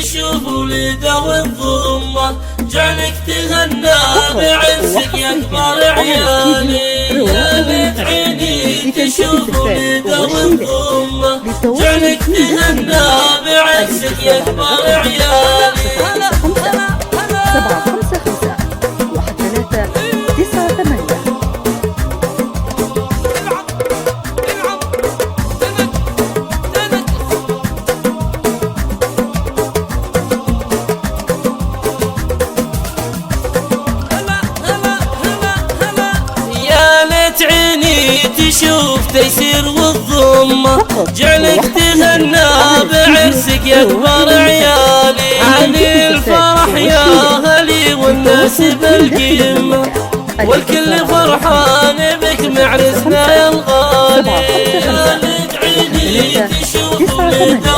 تشوف ولده والضمة، جعلك تهنى بعزك يا كبار عيالي. يا ليت عيني تشوف ولده والضمة، جعلك تهنى بعزك يا كبار عيالي. 755 عيني تشوف تيسير والضمة، جعلك تهنى بعرسك يا كبار عيالي. علي الفرح يا هلي والناس بالقمة، والكل فرحان بك معرسنا يا الغالي. يا ليت عيني تشوف ولده